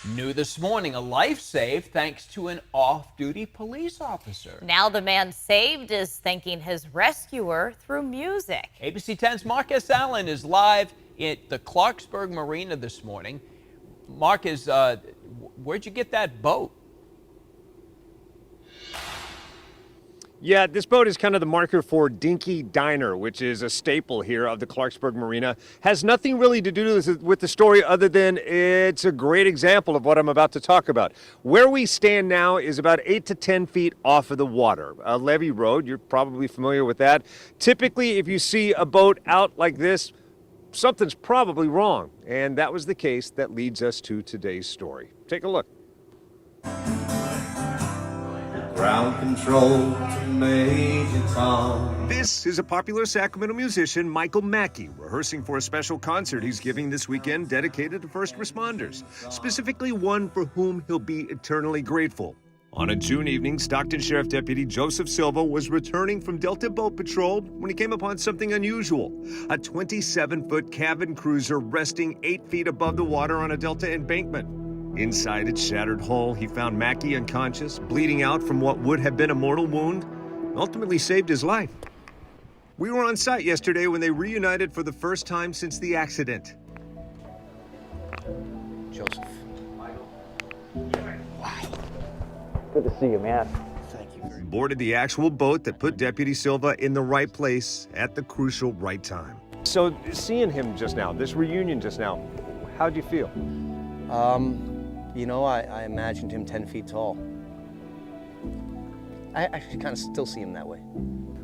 New this morning, a life saved thanks to an off-duty police officer. Now the man saved is thanking his rescuer through music. ABC 10's Marcus Allen is live at the Clarksburg Marina this morning. Marcus, where'd you get that boat? Yeah, this boat is kind of the marker for Dinky Diner, which is a staple here of the Clarksburg Marina. Has nothing really to do with the story other than it's a great example of what I'm about to talk about. Where we stand now is about 8 to 10 feet off of the water. A levee road, you're probably familiar with that. Typically, if you see a boat out like this, something's probably wrong. And that was the case that leads us to today's story. Take a look. Ground control to Major Tom. This is a popular Sacramento musician, Michael Mackey, rehearsing for a special concert he's giving this weekend dedicated to first responders, specifically one for whom he'll be eternally grateful. On a June evening, Stockton Sheriff Deputy Joseph Silva was returning from Delta Boat Patrol when he came upon something unusual. A 27-foot cabin cruiser resting 8 feet above the water on a Delta embankment. Inside its shattered hull, he found Mackey unconscious, bleeding out from what would have been a mortal wound, and ultimately saved his life. We were on site yesterday when they reunited for the first time since the accident. Joseph. Good to see you, man. Thank you very much. Boarded the actual boat that put Deputy Silva in the right place at the crucial right time. So seeing him just now, this reunion just now, how'd you feel? You know, I imagined him 10 feet tall. I actually kind of still see him that way.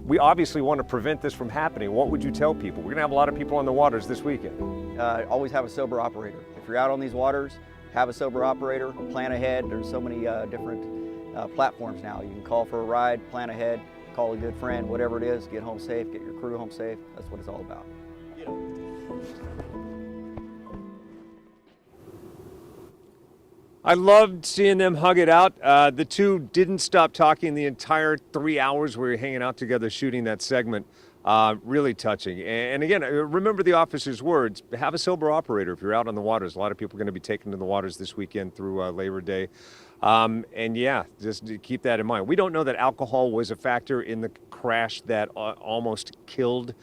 We obviously want to prevent this from happening. What would you tell people? We're going to have a lot of people on the waters this weekend. Always have a sober operator. If you're out on these waters, have a sober operator, plan ahead. There's so many different platforms now. You can call for a ride, plan ahead, call a good friend, whatever it is, get home safe, get your crew home safe. That's what it's all about. I loved seeing them hug it out. The two didn't stop talking the entire 3 hours we were hanging out together shooting that segment. Really touching. And again, remember the officer's words, have a sober operator if you're out on the waters. A lot of people are going to be taken to the waters this weekend through Labor Day. And yeah, just keep that in mind. We don't know that alcohol was a factor in the crash that almost killed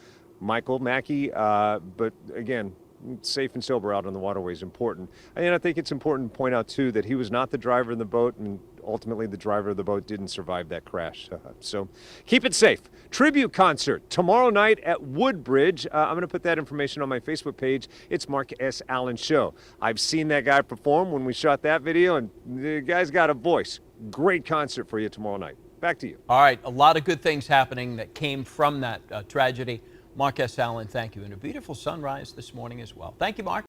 Michael Mackey. But again, safe and sober out on the waterway is important. And I think it's important to point out, too, that he was not the driver in the boat, and ultimately the driver of the boat didn't survive that crash. So keep it safe. Tribute concert tomorrow night at Woodbridge. I'm going to put that information on my Facebook page. It's Mark S. Allen Show. I've seen that guy perform when we shot that video, and the guy's got a voice. Great concert for you tomorrow night. Back to you. All right, a lot of good things happening that came from that tragedy. Mark S. Allen, thank you. And a beautiful sunrise this morning as well. Thank you, Mark.